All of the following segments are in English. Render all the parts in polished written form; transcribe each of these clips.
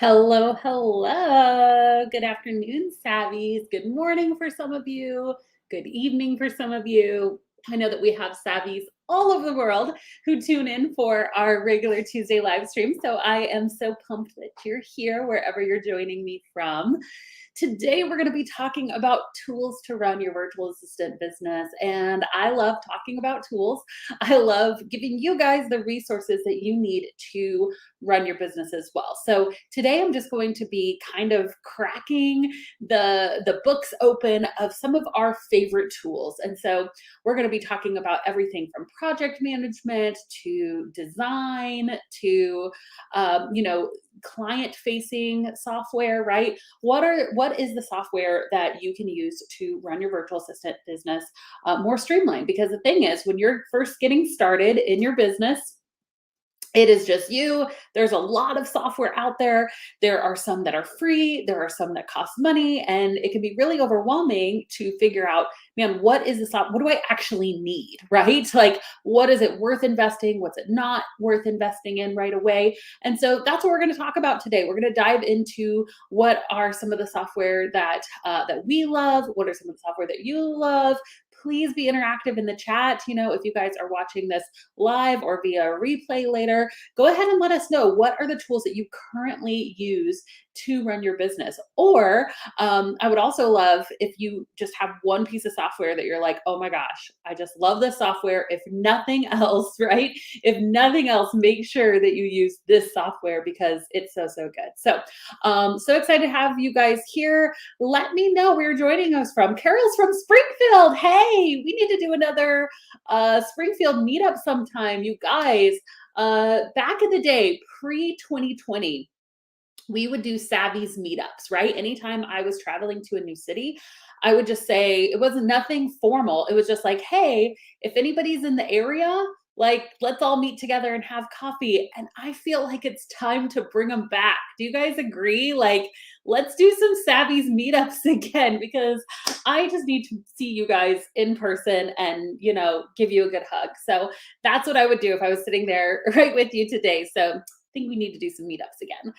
Hello, hello. Good afternoon, Savvies. Good morning for some of you. Good evening for some of you. I know that we have Savvies all over the world who tune in for our regular Tuesday live stream. So I am so pumped that you're here wherever you're joining me from. Today, we're going to be talking about tools to run your virtual assistant business. And I love talking about tools. I love giving you guys the resources that you need to run your business as well. So today I'm just going to be kind of cracking the books open of some of our favorite tools. And so we're going to be talking about everything from project management to design to client facing software, right? What is the software that you can use to run your virtual assistant business more streamlined? Because the thing is, when you're first getting started in your business, it is just you. There's a lot of software out there. There are some that are free, there are some that cost money, and it can be really overwhelming to figure out, man, what is this? What do I actually need, right? Like, what is it worth investing? What's it not worth investing in right away? And so that's what we're going to talk about today. We're going to dive into what are some of the software that we love. What are some of the software that you love? Please be interactive in the chat. If you guys are watching this live or via replay later, go ahead and let us know what are the tools that you currently use to run your business. Or I would also love if you just have one piece of software that you're like, oh my gosh, I just love this software. If nothing else, right? If nothing else, make sure that you use this software because it's so, so good. So excited to have you guys here. Let me know where you're joining us from. Carol's from Springfield. Hey, we need to do another Springfield meetup sometime, you guys. Back in the day, pre-2020, we would do Savvy's meetups, right? Anytime I was traveling to a new city, I would just say, it wasn't nothing formal. It was just like, hey, if anybody's in the area, like, let's all meet together and have coffee. And I feel like it's time to bring them back. Do you guys agree? Like, let's do some Savvy's meetups again because I just need to see you guys in person and, give you a good hug. So that's what I would do if I was sitting there right with you today. So think we need to do some meetups again.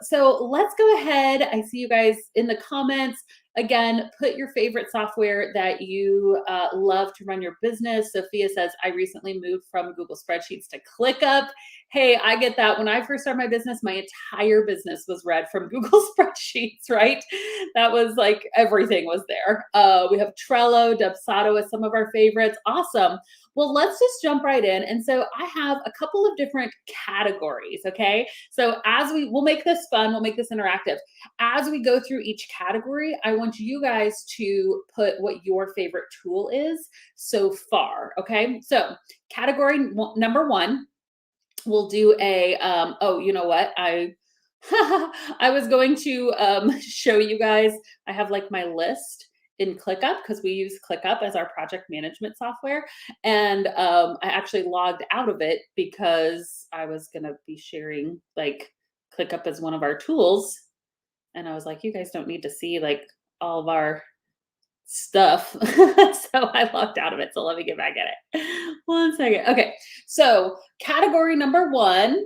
So let's go ahead. I see you guys in the comments. Again, put your favorite software that you love to run your business. Sophia says, I recently moved from Google Spreadsheets to ClickUp. Hey, I get that. When I first started my business, my entire business was read from Google Spreadsheets, right? That was like everything was there. We have Trello, Dubsado as some of our favorites. Awesome. Well, let's just jump right in. And so I have a couple of different categories, okay? So we'll make this fun, we'll make this interactive. As we go through each category, I want you guys to put what your favorite tool is so far, okay? So category number one, we'll do oh, you know what? I was going to show you guys, I have like my list in ClickUp because we use ClickUp as our project management software. And I actually logged out of it because I was going to be sharing like ClickUp as one of our tools. And I was like, you guys don't need to see like all of our stuff. So I logged out of it. So let me get back at it. 1 second. Okay. So category number one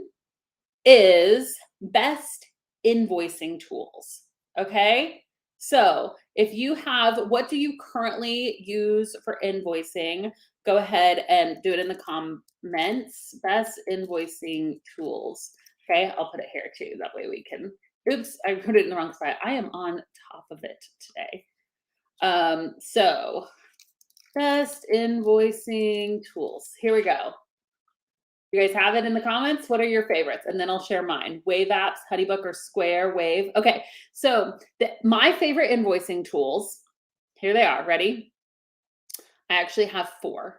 is best invoicing tools. Okay. So if you have, what do you currently use for invoicing? Go ahead and do it in the comments. Best invoicing tools. Okay. I'll put it here too. That way we can, oops, I put it in the wrong spot. I am on top of it today. So best invoicing tools. Here we go. You guys have it in the comments? What are your favorites? And then I'll share mine. Wave apps, Honeybook, or Square, Wave. Okay, so my favorite invoicing tools, here they are. Ready? I actually have 4.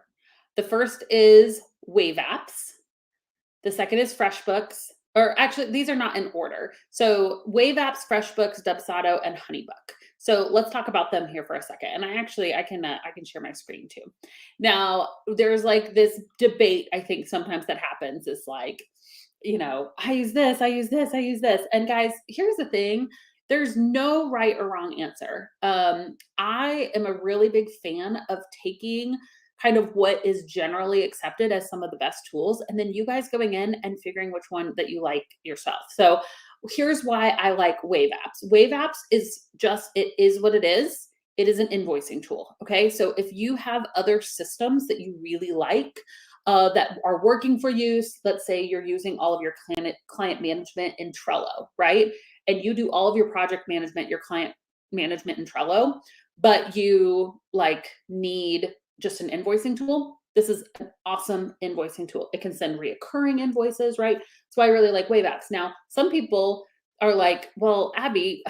The first is Wave apps. The second is FreshBooks. Or actually, these are not in order. So Wave apps, FreshBooks, Dubsado, and Honeybook. So let's talk about them here for a second. And I can share my screen too. Now, there's like this debate, I think sometimes that happens is like, I use this, I use this, I use this. And guys, here's the thing. There's no right or wrong answer. I am a really big fan of taking kind of what is generally accepted as some of the best tools, and then you guys going in and figuring which one that you like yourself. So here's why I like Wave Apps. Wave Apps is just, it is what it is. It is an invoicing tool. Okay. So if you have other systems that you really like, that are working for you, let's say you're using all of your client management in Trello, right? And you do all of your project management, your client management in Trello, but you like need just an invoicing tool. This is an awesome invoicing tool. It can send reoccurring invoices, right? That's why I really like Wave Apps. Now, some people are like, well, Abby,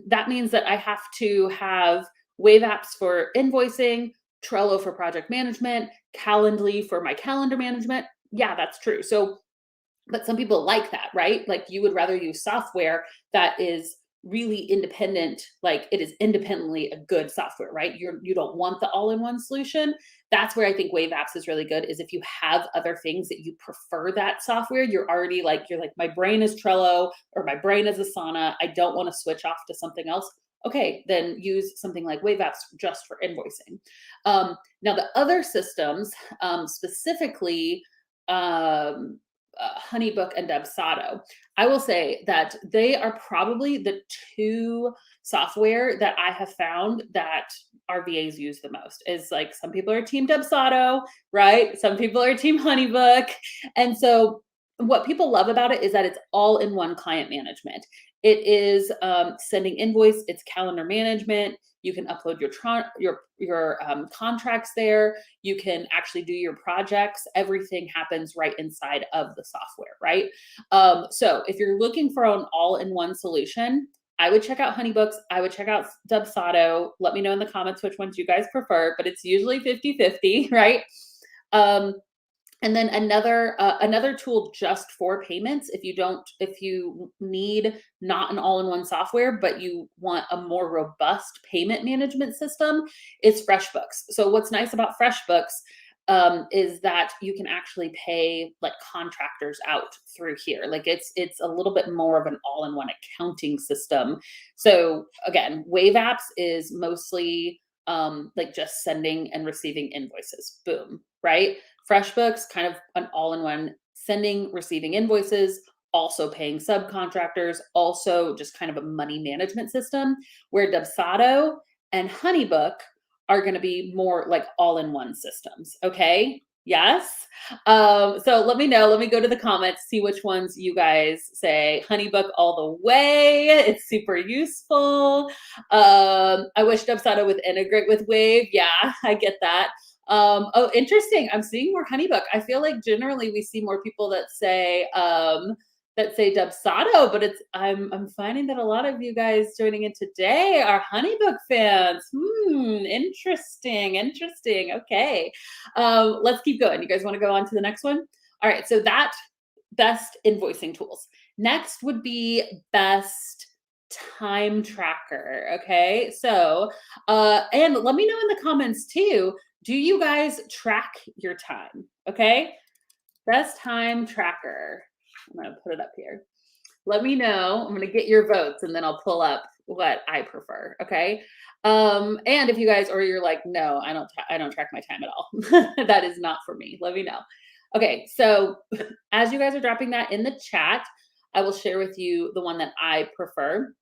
that means that I have to have Wave Apps for invoicing, Trello for project management, Calendly for my calendar management. Yeah, that's true. So, but some people like that, right? Like you would rather use software that is really independent, like it is independently a good software, right? You don't want the all-in-one solution. That's where I think Wave Apps is really good, is if you have other things that you prefer that software, you're like, my brain is Trello or my brain is Asana. I don't want to switch off to something else. Okay, then use something like Wave Apps just for invoicing. Now the other systems, specifically, Honeybook and Dubsado, I will say that they are probably the two software that I have found that our VAs use the most. Is like, some people are team Dubsado, right? Some people are team Honeybook. And so what people love about it is that it's all in one client management. It is sending invoice, it's calendar management. You can upload your contracts there. You can actually do your projects. Everything happens right inside of the software, right? So if you're looking for an all-in-one solution, I would check out Honeybooks. I would check out Dubsado. Let me know in the comments which ones you guys prefer, but it's usually 50-50, right? And then another tool just for payments, if you need not an all-in-one software, but you want a more robust payment management system, is FreshBooks. So what's nice about FreshBooks is that you can actually pay like contractors out through here. Like it's a little bit more of an all-in-one accounting system. So again, Wave Apps is mostly like just sending and receiving invoices. Boom, right? FreshBooks, kind of an all-in-one, sending, receiving invoices, also paying subcontractors, also just kind of a money management system, where Dubsado and Honeybook are going to be more like all-in-one systems. Okay. Yes. So let me know. Let me go to the comments, see which ones you guys say. Honeybook all the way. It's super useful. I wish Dubsado would integrate with Wave. Yeah, I get that. Oh, interesting. I'm seeing more Honeybook. I feel like generally we see more people that say Dubsado, but I'm finding that a lot of you guys joining in today are Honeybook fans. Interesting. Okay. Let's keep going. You guys want to go on to the next one? All right. So that best invoicing tools. Next would be best time tracker. Okay. So, and let me know in the comments too. Do you guys track your time? Okay. Best time tracker. I'm going to put it up here. Let me know. I'm going to get your votes and then I'll pull up what I prefer. Okay. And if you guys, or you're like, no, I don't track my time at all. That is not for me. Let me know. Okay. So as you guys are dropping that in the chat, I will share with you the one that I prefer.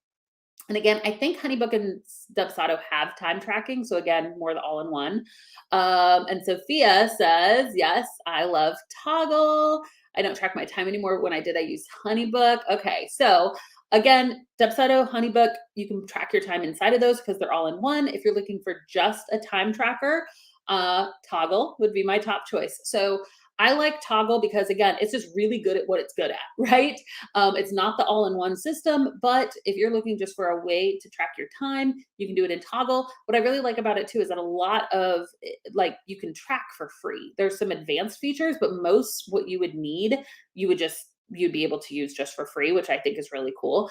And again, I think Honeybook and Dubsado have time tracking. So again, more the all-in-one. And Sophia says, yes, I love Toggle. I don't track my time anymore. When I did, I used Honeybook. Okay, so again, Dubsado, Honeybook, you can track your time inside of those because they're all in one. If you're looking for just a time tracker, Toggle would be my top choice. So I like Toggle because again, it's just really good at what it's good at, right? It's not the all-in-one system, but if you're looking just for a way to track your time, you can do it in Toggle. What I really like about it too is that a lot of like you can track for free. There's some advanced features, but most what you would need, you'd be able to use just for free, which I think is really cool.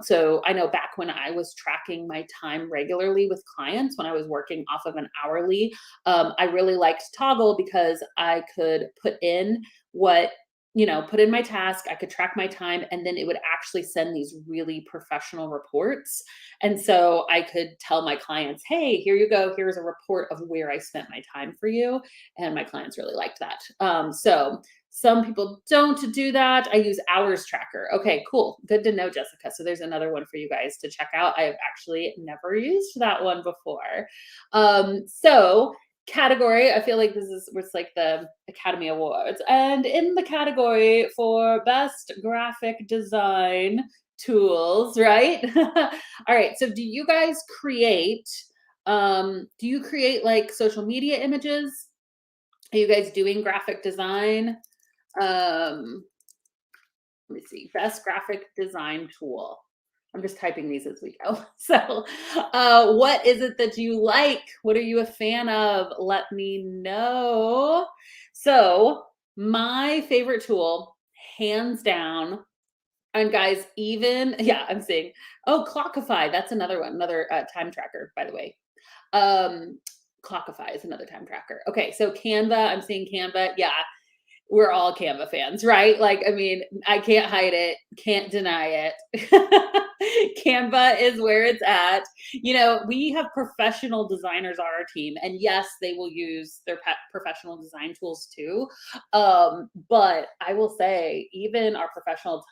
So I know back when I was tracking my time regularly with clients, when I was working off of an hourly, I really liked Toggle because I could put in what put in my task, I could track my time, and then it would actually send these really professional reports. And so I could tell my clients, hey, here you go. Here's a report of where I spent my time for you. And my clients really liked that. So some people don't do that. I use hours tracker. Okay, cool. Good to know, Jessica. So there's another one for you guys to check out. I have actually never used that one before. So category, I feel like this is what's like the Academy Awards, and in the category for best graphic design tools, right? All right, so do you guys create like social media images? Are you guys doing graphic design? um Let me see, best graphic design tool. I'm just typing these as we go. So, what is it that you like? What are you a fan of? Let me know. So, my favorite tool, hands down, and guys, even, yeah, I'm seeing, oh, Clockify. That's another one, another time tracker, by the way. Um, Clockify is another time tracker. Okay, so Canva, I'm seeing Canva. Yeah, we're all Canva fans, right? Like, I mean, I can't hide it, can't deny it. Canva is where it's at. We have professional designers on our team, and yes, they will use their professional design tools too. But I will say, even our professional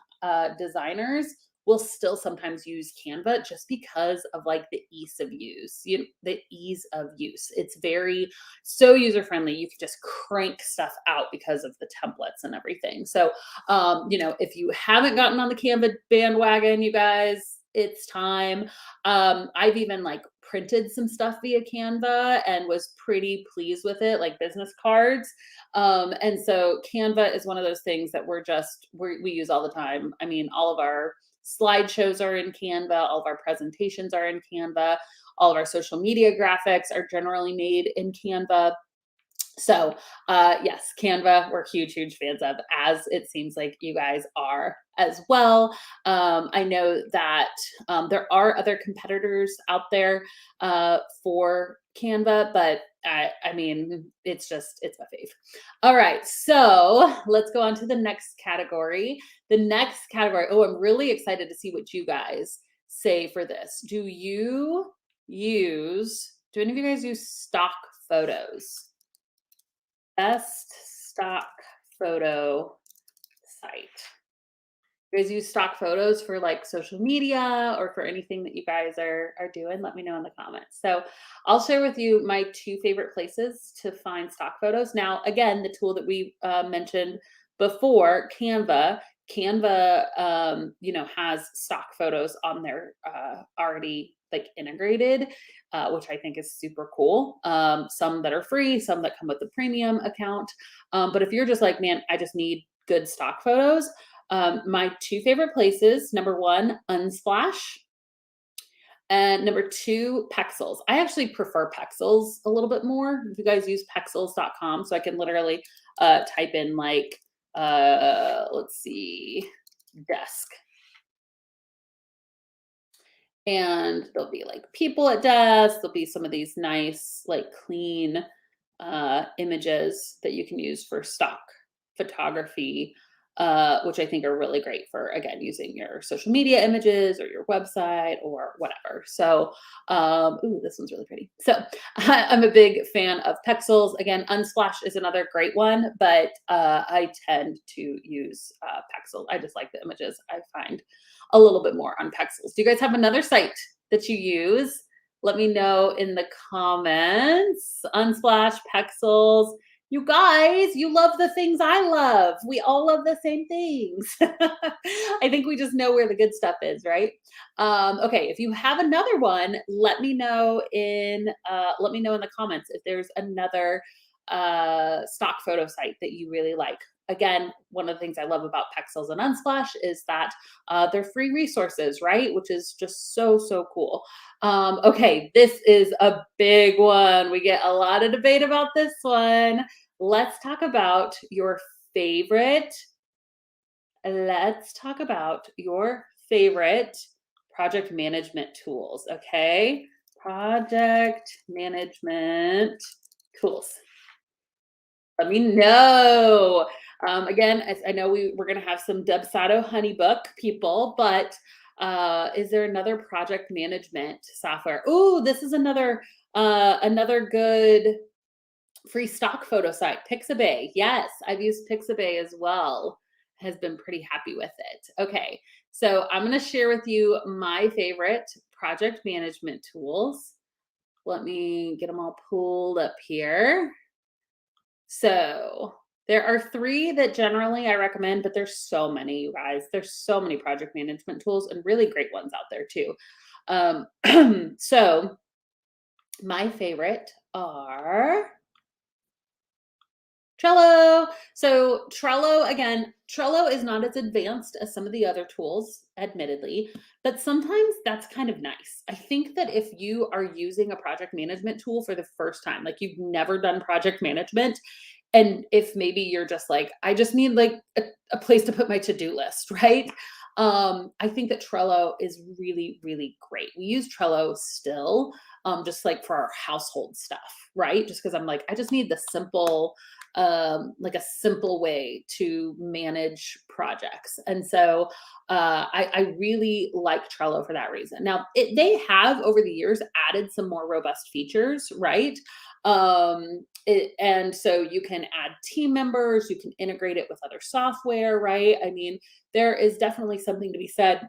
designers will still sometimes use Canva just because of like the ease of use. The ease of use. It's very so user friendly. You can just crank stuff out because of the templates and everything. So, if you haven't gotten on the Canva bandwagon, you guys, it's time. I've even like printed some stuff via Canva and was pretty pleased with it, like business cards. And so Canva is one of those things that we use all the time. I mean, all of our slideshows are in Canva, all of our presentations are in Canva, all of our social media graphics are generally made in Canva. So, yes, Canva, we're huge fans of, as it seems like you guys are as well. I know that there are other competitors out there for Canva, but I mean, it's my fave. All right, so let's go on to the next category. The next category, oh, I'm really excited to see what you guys say for this. Do any of you guys use stock photos? Best stock photo site. You guys use stock photos for like social media or for anything that you guys are doing? Let me know in the comments. So I'll share with you my two favorite places to find stock photos. Now, again, the tool that we mentioned before, Canva. Canva, has stock photos on there already like integrated, which I think is super cool. Some that are free, some that come with the premium account. But if you're just like, man, I just need good stock photos, my two favorite places, number one, Unsplash, and number two, Pexels. I actually prefer Pexels a little bit more. If you guys use Pexels.com, so I can literally type in like, let's see, desk. And there'll be like people at desks. There'll be some of these nice, like clean images that you can use for stock photography, which I think are really great for, again, using your social media images or your website or whatever. So, ooh, this one's really pretty. So I'm a big fan of Pexels. Again, Unsplash is another great one, but I tend to use Pexel. I just like the images. I find a little bit more on Pexels. Do you guys have another site that you use? Let me know in the comments. Unsplash, Pexels. You guys, you love the things I love. We all love the same things. I think we just know where the good stuff is, right? Okay, if you have another one, let me know in the comments if there's another stock photo site that you really like. Again, one of the things I love about Pexels and Unsplash is that they're free resources, right? Which is just so cool. Okay, this is a big one. We get a lot of debate about this one. Let's talk about your favorite. Let's talk about your favorite project management tools, okay? Project management tools. Let me know. Again, I know we're going to have some Dubsado Honeybook people, but is there another project management software? Oh, this is another good free stock photo site, Pixabay. Yes, I've used Pixabay as well. Has been pretty happy with it. Okay, so I'm going to share with you my favorite project management tools. Let me get them all pulled up here. So there are three that generally I recommend, but there's so many, you guys. There's so many project management tools and really great ones out there too. So my favorite are Trello. So Trello, again, Trello is not as advanced as some of the other tools, admittedly, but sometimes that's kind of nice. I think that if you are using a project management tool for the first time, like you've never done project management, and if maybe you're just like, I just need like a place to put my to-do list, right? I think that Trello is really, really great. We use Trello still, just like for our household stuff, right? Just because I'm like, I just need the simple, like a simple way to manage projects. And so I really like Trello for that reason. Now, they have over the years added some more robust features, right? And so you can add team members, you can integrate it with other software, right? I mean, there is definitely something to be said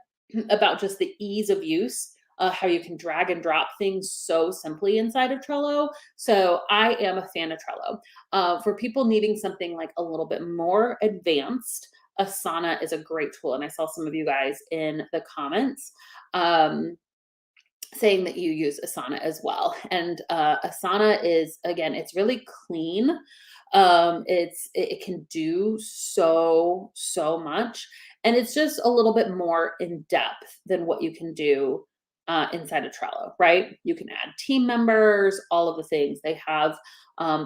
about just the ease of use, how you can drag and drop things so simply inside of Trello. So I am a fan of Trello. For people needing something like a little bit more advanced, Asana is a great tool. And I saw some of you guys in the comments. Saying that you use Asana as well. And Asana is, again, it's really clean. It can do so much, and it's just a little bit more in depth than what you can do inside of Trello, right? You can add team members, all of the things they have.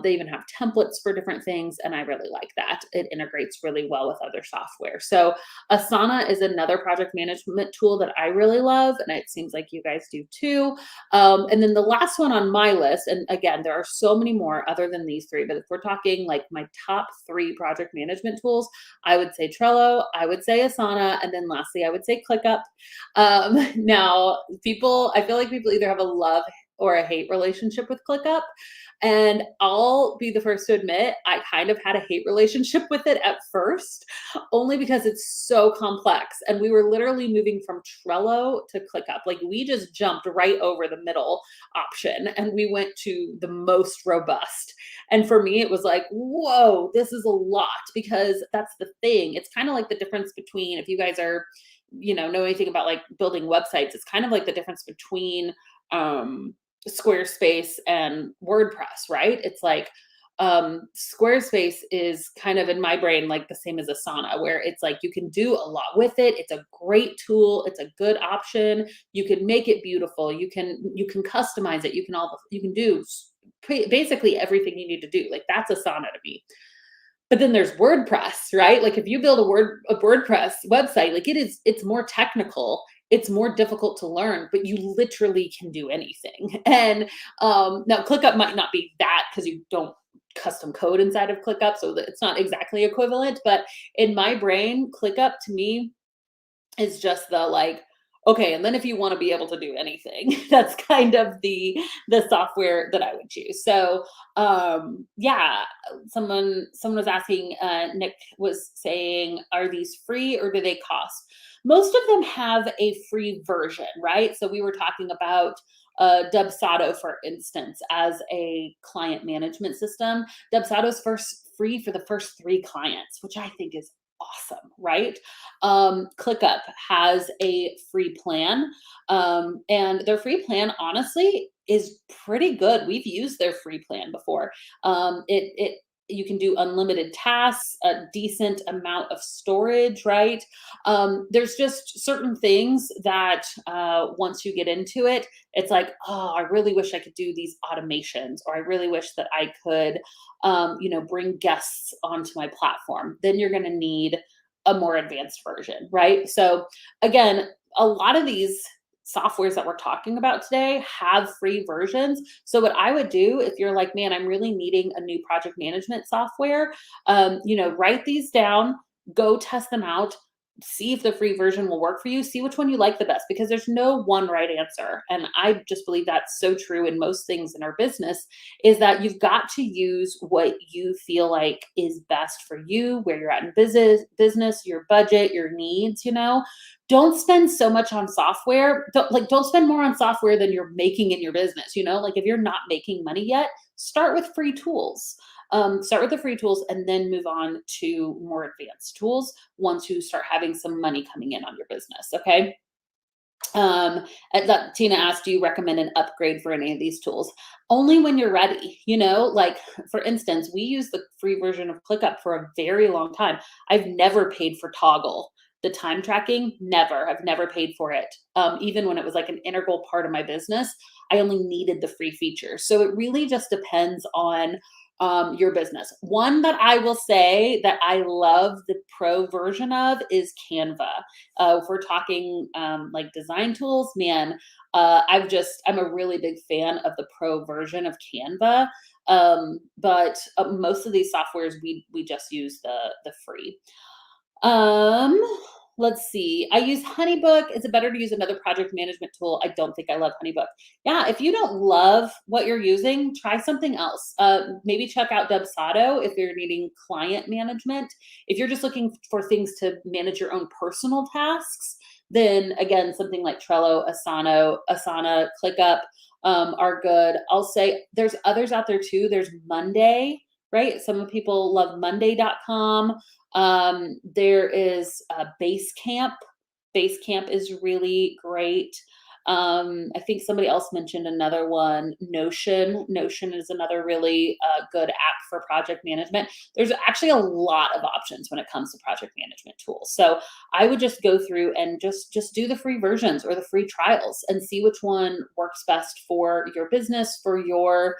They even have templates for different things, and I really like that. It integrates really well with other software. So Asana is another project management tool that I really love, and it seems like you guys do too. And then the last one on my list, and again, there are so many more other than these three, but if we're talking like my top three project management tools, I would say Trello, I would say Asana, and then lastly, I would say ClickUp. Now, I feel like people either have a love or a hate relationship with ClickUp. And I'll be the first to admit, I kind of had a hate relationship with it at first, only because it's so complex. And we were literally moving from Trello to ClickUp. Like we just jumped right over the middle option and we went to the most robust. And for me, it was like, whoa, this is a lot, because that's the thing. It's kind of like the difference between, if you guys are, know anything about like building websites, it's kind of like the difference between, Squarespace and WordPress, right? It's like Squarespace is kind of in my brain like the same as Asana, where it's like you can do a lot with it. It's a great tool. It's a good option. You can make it beautiful. You can customize it. You can do basically everything you need to do. Like that's Asana to me. But then there's WordPress, right? Like if you build a WordPress website, like it's more technical, it's more difficult to learn, but you literally can do anything. And now ClickUp might not be that because you don't custom code inside of ClickUp, so that it's not exactly equivalent. But in my brain, ClickUp to me is just the like, okay, and then if you want to be able to do anything, that's kind of the software that I would choose. So yeah, someone was asking, Nick was saying, are these free or do they cost? Most of them have a free version, right? So we were talking about Dubsado, for instance, as a client management system. Dubsado's first free for the first 3 clients, which I think is awesome, right? ClickUp has a free plan, and their free plan, honestly, is pretty good. We've used their free plan before. You can do unlimited tasks, a decent amount of storage, right? There's just certain things that once you get into it, it's like, oh, I really wish I could do these automations, or I really wish that I could, bring guests onto my platform. Then you're going to need a more advanced version, right? So again, a lot of these softwares that we're talking about today have free versions. So what I would do if you're like, man, I'm really needing a new project management software, write these down, go test them out, see if the free version will work for you, see which one you like the best, because there's no one right answer. And I just believe that's so true in most things in our business, is that you've got to use what you feel like is best for you, where you're at in business, your budget, your needs, Don't spend so much on software. Don't spend more on software than you're making in your business, Like if you're not making money yet, start with free tools. Start with the free tools and then move on to more advanced tools once you start having some money coming in on your business. Okay. Tina asked, do you recommend an upgrade for any of these tools? Only when you're ready, like for instance, we use the free version of ClickUp for a very long time. I've never paid for Toggle. The time tracking, never. I've never paid for it. Even when it was like an integral part of my business, I only needed the free features. So it really just depends on your business. One that I will say that I love the pro version of is Canva. If we're talking like design tools, man, I'm a really big fan of the pro version of Canva. But most of these softwares we just use the free. Let's see. I use HoneyBook. Is it better to use another project management tool? I don't think I love HoneyBook. Yeah, if you don't love what you're using, try something else. Maybe check out Dubsado if you're needing client management. If you're just looking for things to manage your own personal tasks, then again, something like Trello, Asana, ClickUp are good. I'll say there's others out there too. There's Monday, right? Some people love Monday.com. There is Basecamp. Basecamp is really great. I think somebody else mentioned another one, Notion. Notion is another really good app for project management. There's actually a lot of options when it comes to project management tools. So I would just go through and just do the free versions or the free trials and see which one works best for your business, for your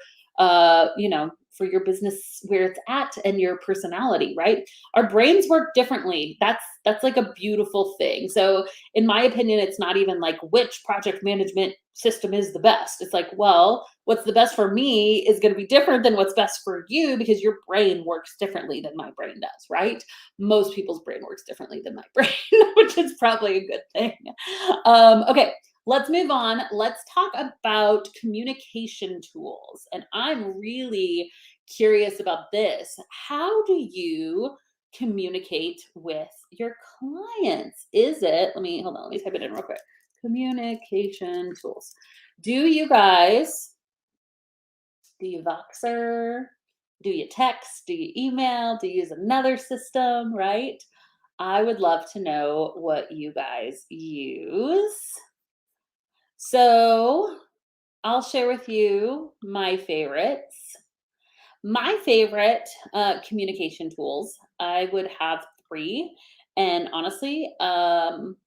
for your business where it's at and your personality, right? Our brains work differently. That's like a beautiful thing. So in my opinion, it's not even like which project management system is the best. It's like, well, what's the best for me is going to be different than what's best for you because your brain works differently than my brain does, right? Most people's brain works differently than my brain, which is probably a good thing. Okay. Let's move on. Let's talk about communication tools. And I'm really curious about this. How do you communicate with your clients? Let me type it in real quick. Communication tools. Do you Voxer? Do you text? Do you email? Do you use another system, right? I would love to know what you guys use. So I'll share with you my favorites. My favorite communication tools, I would have 3. And honestly, 2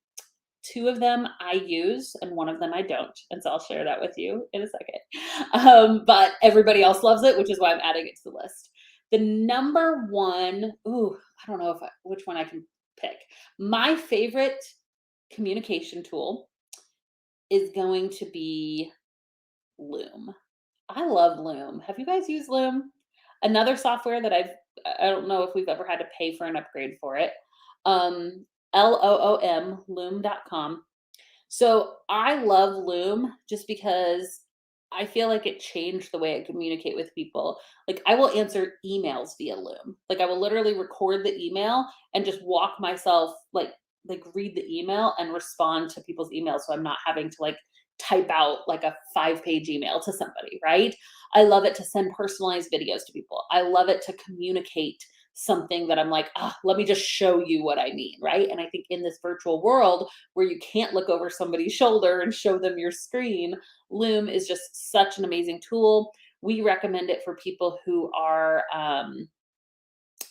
of them I use and 1 of them I don't. And so I'll share that with you in a second. But everybody else loves it, which is why I'm adding it to the list. The number one, I don't know which one I can pick. My favorite communication tool is going to be Loom. I love Loom. Have you guys used Loom? Another software that I don't know if we've ever had to pay for an upgrade for it. LOOM, loom.com. So I love Loom just because I feel like it changed the way I communicate with people. Like I will answer emails via Loom. Like I will literally record the email and just walk myself like read the email and respond to people's emails. So I'm not having to like type out like a 5-page email to somebody, right? I love it to send personalized videos to people. I love it to communicate something that I'm like, let me just show you what I mean, right? And I think in this virtual world where you can't look over somebody's shoulder and show them your screen, Loom is just such an amazing tool. We recommend it for people who are,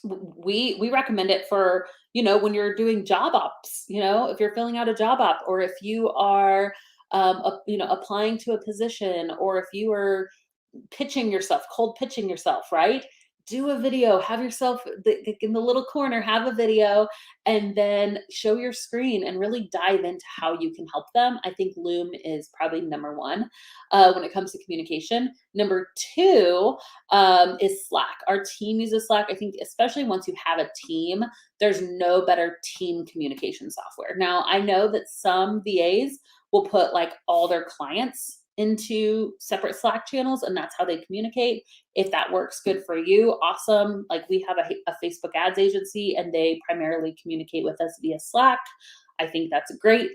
we recommend it for, when you're doing job ops, if you're filling out a job op, or if you are, applying to a position, or if you are cold pitching yourself, right? do a video, have yourself in the little corner, have a video, and then show your screen and really dive into how you can help them. I think Loom is probably number one when it comes to communication. Number two is Slack. Our team uses Slack. I think, especially once you have a team, there's no better team communication software. Now, I know that some VAs will put like all their clients into separate Slack channels, and that's how they communicate. If that works good for you, awesome. Like we have a Facebook ads agency and they primarily communicate with us via Slack. I think that's great.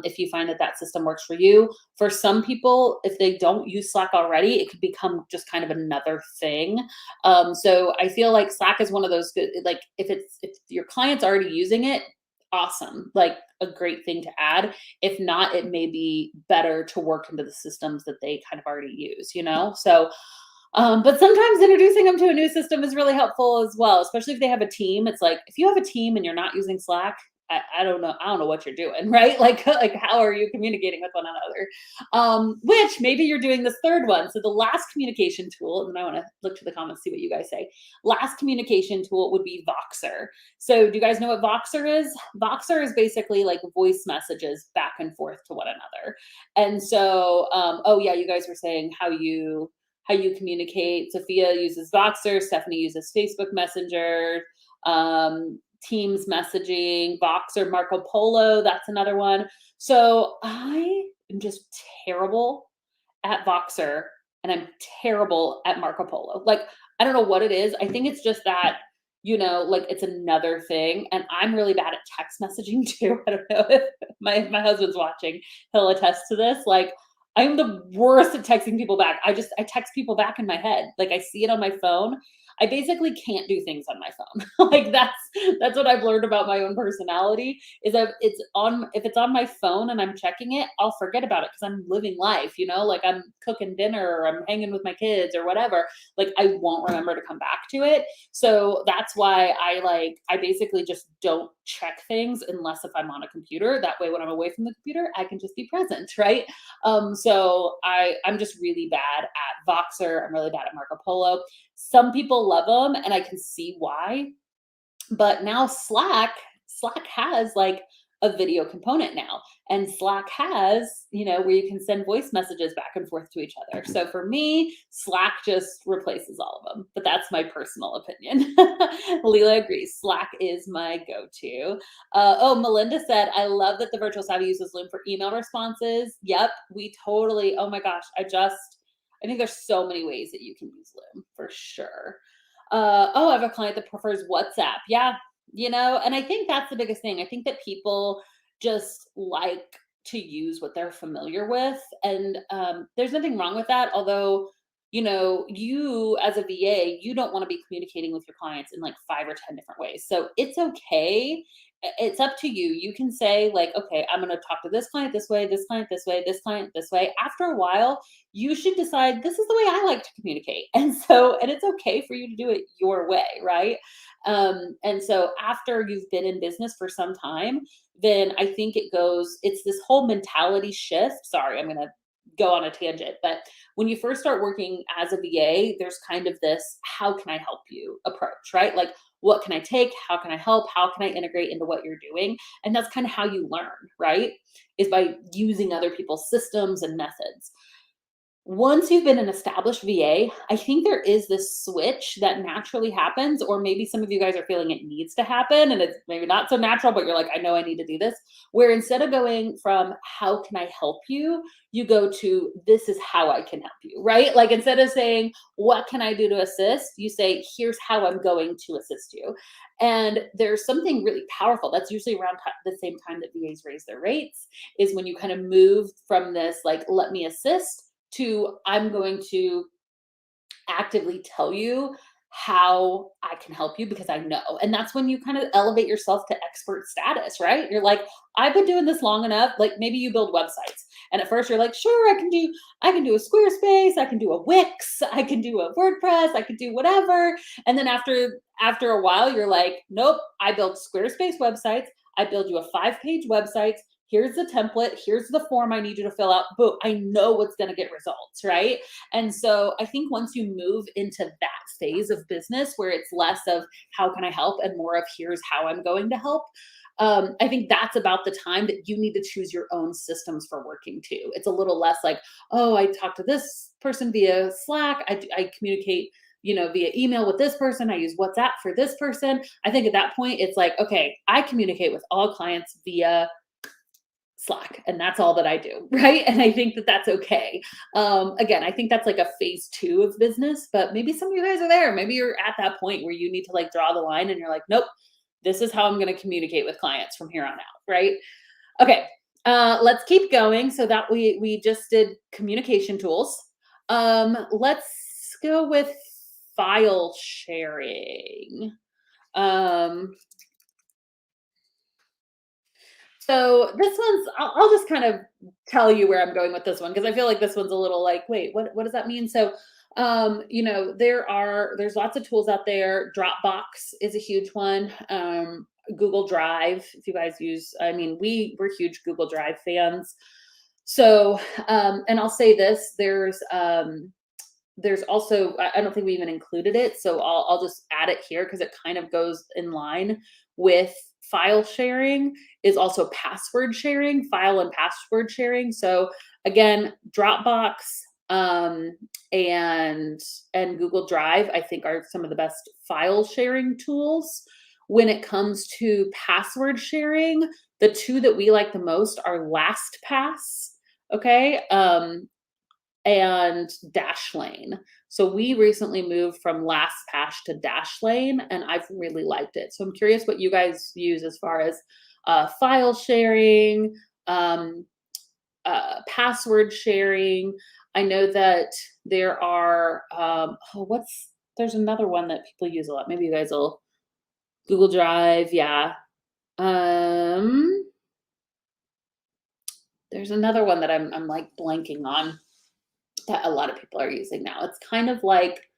If you find that that system works for you. For some people, if they don't use Slack already, it could become just kind of another thing. So I feel like Slack is one of those good, like if your client's already using it, awesome, like a great thing to add. If not, it may be better to work into the systems that they kind of already use, you know? So, but sometimes introducing them to a new system is really helpful as well, especially if they have a team. It's like, if you have a team and you're not using Slack, I don't know. I don't know what you're doing, right? Like how are you communicating with one another? Which maybe you're doing this third one. So the last communication tool, and then I want to look to the comments, see what you guys say. Last communication tool would be Voxer. So do you guys know what Voxer is? Voxer is basically like voice messages back and forth to one another. And so, oh yeah, you guys were saying how you communicate. Sophia uses Voxer. Stephanie uses Facebook Messenger. Teams messaging, Voxer, Marco Polo, that's another one. So I am just terrible at Voxer and I'm terrible at Marco Polo. Like, I don't know what it is. I think it's just that, you know, like it's another thing. And I'm really bad at text messaging too. I don't know if my husband's watching, he'll attest to this. Like, I'm the worst at texting people back. I text people back in my head. Like I see it on my phone. I basically can't do things on my phone. Like that's what I've learned about my own personality is that if it's on my phone and I'm checking it, I'll forget about it because I'm living life, you know, like I'm cooking dinner or I'm hanging with my kids or whatever. Like I won't remember to come back to it. So that's why I basically just don't check things unless if I'm on a computer. That way when I'm away from the computer, I can just be present, right? So I'm just really bad at Voxer. I'm really bad at Marco Polo. Some people love them and I can see why. But now Slack has like a video component now. And Slack has, you know, where you can send voice messages back and forth to each other. So for me, Slack just replaces all of them. But that's my personal opinion. Leela agrees. Slack is my go-to. Oh, Melinda said, I love that the Virtual Savvy uses Loom for email responses. Yep, we totally, oh my gosh, I think there's so many ways that you can use Loom for sure. Oh, I have a client that prefers WhatsApp. Yeah, you know, and I think that's the biggest thing. I think that people just like to use what they're familiar with. And there's nothing wrong with that. Although, you know, you as a VA, you don't want to be communicating with your clients in like 5 or 10 different ways. So it's okay. It's up to you. You can say like, okay, I'm going to talk to this client this way, this client this way, this client this way. After a while, you should decide this is the way I like to communicate. And it's okay for you to do it your way, right? And so after you've been in business for some time, then I think it's this whole mentality shift. Sorry, I'm going to go on a tangent, but when you first start working as a VA, there's kind of this, how can I help you approach, right? Like, what can I take? How can I help? How can I integrate into what you're doing? And that's kind of how you learn, right? Is by using other people's systems and methods. Once you've been an established VA, I think there is this switch that naturally happens, or maybe some of you guys are feeling it needs to happen and it's maybe not so natural, but you're like, I know I need to do this. Where instead of going from how can I help you, you go to this is how I can help you, right? Like instead of saying, what can I do to assist? You say, here's how I'm going to assist you. And there's something really powerful. That's usually around the same time that VAs raise their rates, is when you kind of move from this, like, let me assist, to I'm going to actively tell you how I can help you because I know. And that's when you kind of elevate yourself to expert status, right? You're like, I've been doing this long enough. Like maybe you build websites. And at first you're like, sure, I can do a Squarespace, I can do a Wix, I can do a WordPress, I can do whatever. And then after a while, you're like, nope, I build Squarespace websites. I build you a 5-page website. here's the template, here's the form I need you to fill out. Boom, I know what's going to get results, right? And so I think once you move into that phase of business where it's less of how can I help and more of here's how I'm going to help, I think that's about the time that you need to choose your own systems for working too. It's a little less like, oh, I talk to this person via Slack, I communicate via email with this person. I use WhatsApp for this person. I think at that point, it's like, okay, I communicate with all clients via Slack, and that's all that I do, right? And I think that that's okay. Again, I think that's like a phase 2 of business, but maybe some of you guys are there. Maybe you're at that point where you need to like draw the line and you're like, nope, this is how I'm going to communicate with clients from here on out, right? Okay, let's keep going. So that we just did communication tools. Let's go with file sharing. So this one's, I'll just kind of tell you where I'm going with this one because I feel like this one's a little like, wait, what does that mean? So, there's lots of tools out there. Dropbox is a huge one. Google Drive, if you guys use, I mean, we're huge Google Drive fans. So, and I'll say this, there's also, I don't think we even included it, so I'll just add it here because it kind of goes in line with file sharing, is also password sharing, file and password sharing. So again, Dropbox and Google Drive, I think, are some of the best file sharing tools. When it comes to password sharing, the two that we like the most are LastPass, okay, and Dashlane. So we recently moved from LastPass to Dashlane, and I've really liked it. So I'm curious what you guys use as far as file sharing, password sharing. I know that there are, there's another one that people use a lot. Maybe you guys will, Google Drive, yeah. There's another one that I'm like blanking on that a lot of people are using now. It's kind of like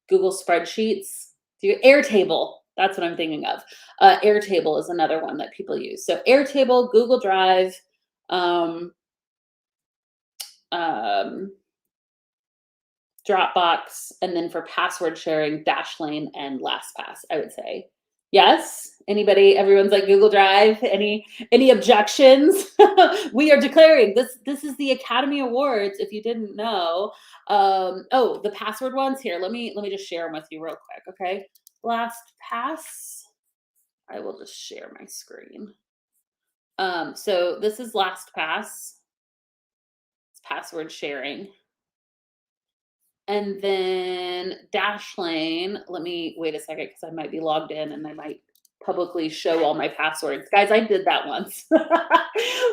Google Spreadsheets. Airtable, that's what I'm thinking of. Airtable is another one that people use. So Airtable, Google Drive, Dropbox, and then for password sharing, Dashlane and LastPass, I would say. Yes? Anybody? Everyone's like Google Drive. Any objections? We are declaring this is the Academy Awards, if you didn't know. Oh, the password ones here. Let me just share them with you real quick, okay? LastPass. I will just share my screen. So this is LastPass. It's password sharing. And then Dashlane, let me wait a second because I might be logged in and I might publicly show all my passwords. Guys, I did that once.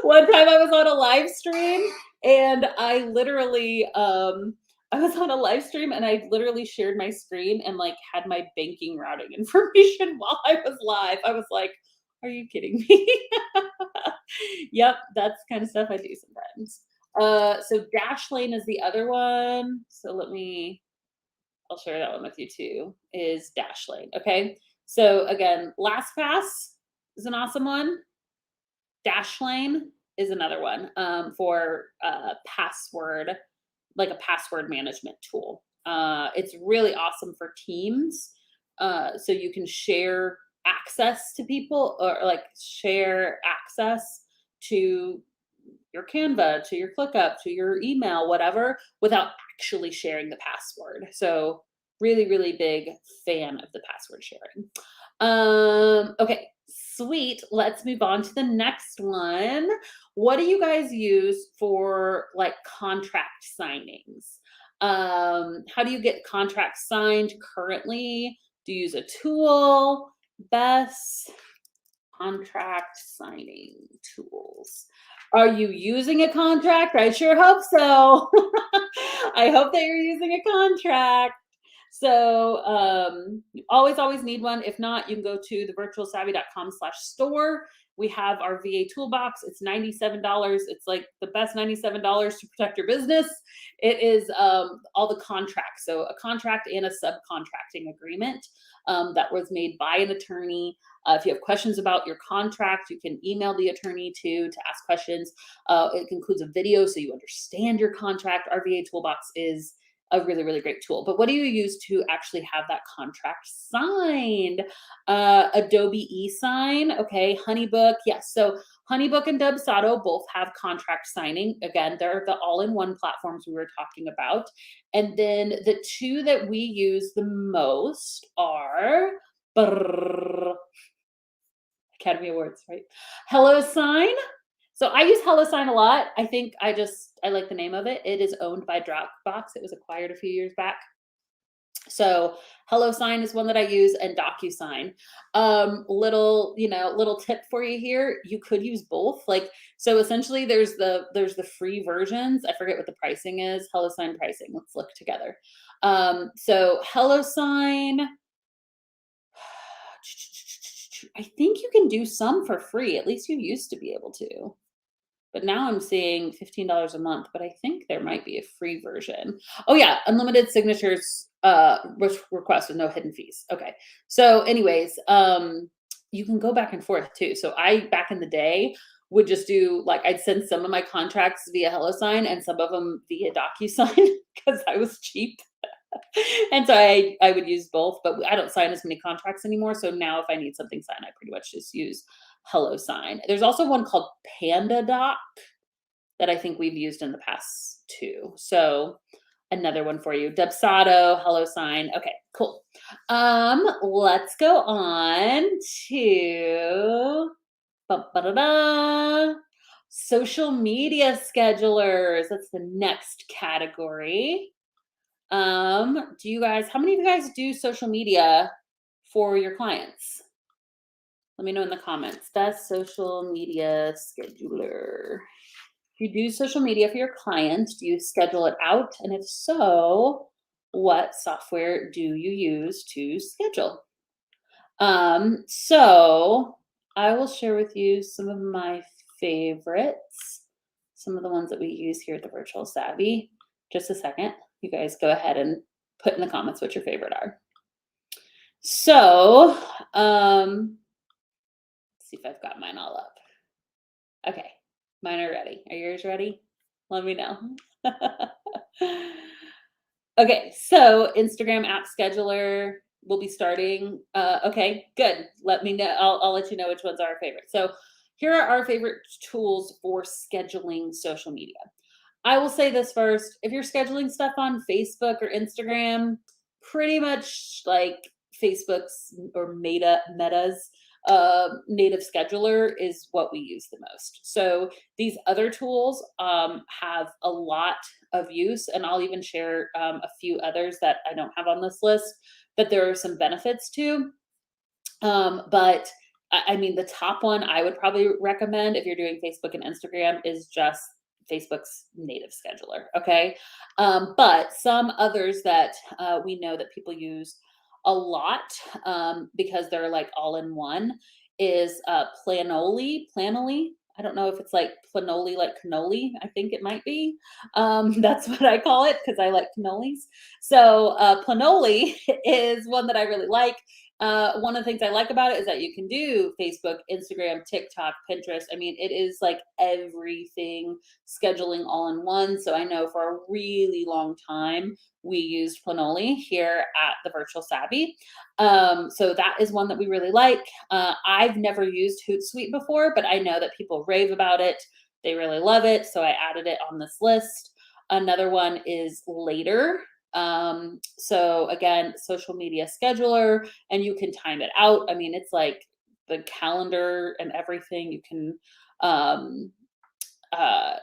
One time I was on a live stream and I literally, I was on a live stream and I literally shared my screen and like had my banking routing information while I was live. I was like, are you kidding me? Yep, that's kind of stuff I do sometimes. So Dashlane is the other one. So I'll share that one with you too, is Dashlane. Okay. So again, LastPass is an awesome one. Dashlane is another one for password, like a password management tool. It's really awesome for teams. So you can share access to people or like share access to your Canva, to your ClickUp, to your email, whatever, without actually sharing the password. So really, really big fan of the password sharing. Okay, sweet. Let's move on to the next one. What do you guys use for like contract signings? How do you get contracts signed currently? Do you use a tool? Best contract signing tools. Are you using a contract? I sure hope so. I hope that you're using a contract. So you always need one. If not, you can go to thevirtualsavvy.com/store. We have our VA toolbox. It's $97. It's like the best $97 to protect your business. It is all the contracts. So a contract and a subcontracting agreement that was made by an attorney. If you have questions about your contract, you can email the attorney to ask questions. It includes a video so you understand your contract. Our VA Toolbox is a really, really great tool. But what do you use to actually have that contract signed? Adobe eSign, okay, HoneyBook, yes. So HoneyBook and Dubsado both have contract signing. Again, they're the all-in-one platforms we were talking about. And then the two that we use the most are Academy Awards, right? HelloSign. So I use HelloSign a lot. I think I like the name of it. It is owned by Dropbox. It was acquired a few years back. So HelloSign is one that I use, and DocuSign. Little tip for you here. You could use both. Like, so essentially there's the free versions. I forget what the pricing is. HelloSign pricing. Let's look together. So HelloSign, I think you can do some for free. At least you used to be able to. But now I'm seeing $15 a month, but I think there might be a free version. Oh yeah, unlimited signatures request with no hidden fees. Okay. So anyways, you can go back and forth too. So I, back in the day, would just do, like, I'd send some of my contracts via HelloSign and some of them via DocuSign because I was cheap. And so I would use both, but I don't sign as many contracts anymore. So now if I need something signed, I pretty much just use HelloSign. There's also one called PandaDoc that I think we've used in the past too. So another one for you. Dubsado, HelloSign. Okay, cool. Let's go on to social media schedulers. That's the next category. How many of you guys do social media for your clients? Let me know in the comments. That's social media scheduler. If you do social media for your clients, do you schedule it out? And if so, what software do you use to schedule? So I will share with you some of my favorites, some of the ones that we use here at the Virtual Savvy. Just a second. You guys go ahead and put in the comments what your favorite are. So, let's see if I've got mine all up. Okay, mine are ready. Are yours ready? Let me know. Okay, so Instagram app scheduler will be starting. Okay, good. Let me know. I'll let you know which ones are our favorite. So here are our favorite tools for scheduling social media. I will say this first. If you're scheduling stuff on Facebook or Instagram, pretty much like Facebook's or Meta's native scheduler is what we use the most. So these other tools have a lot of use, and I'll even share a few others that I don't have on this list that there are some benefits to. But I mean, the top one I would probably recommend if you're doing Facebook and Instagram is just Facebook's native scheduler. Okay. But some others that we know that people use a lot because they're like all in one is Planoly. I don't know if it's like Planoly, like cannoli. I think it might be. That's what I call it because I like cannolis. So Planoly is one that I really like. One of the things I like about it is that you can do Facebook, Instagram, TikTok, Pinterest. I mean, it is like everything scheduling all in one. So I know for a really long time, we used Planoly here at the Virtual Savvy. So that is one that we really like. I've never used Hootsuite before, but I know that people rave about it. They really love it. So I added it on this list. Another one is Later. So again, social media scheduler, and you can time it out. I mean, it's like the calendar and everything. You can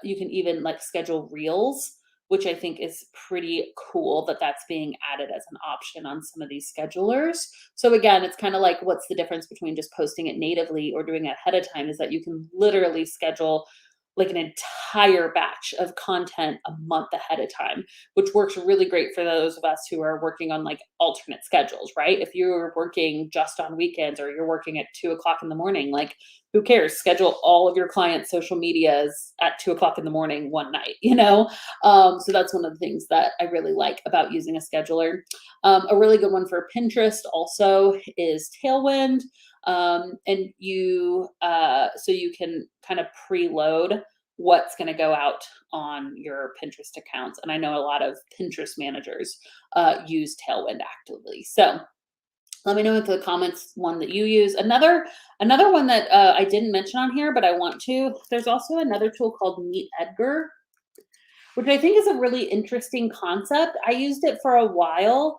even like schedule reels, which I think is pretty cool that that's being added as an option on some of these schedulers. So again, it's kind of like, what's the difference between just posting it natively or doing it ahead of time is that you can literally schedule like an entire batch of content a month ahead of time, which works really great for those of us who are working on like alternate schedules, right? If you're working just on weekends or you're working at 2:00 in the morning, like who cares? Schedule all of your clients' social medias at 2:00 in the morning one night, you know? So that's one of the things that I really like about using a scheduler. A really good one for Pinterest also is Tailwind. And you, so you can kind of preload what's going to go out on your Pinterest accounts. And I know a lot of Pinterest managers use Tailwind actively. So let me know in the comments one that you use. Another one that I didn't mention on here, but I want to. There's also another tool called Meet Edgar, which I think is a really interesting concept. I used it for a while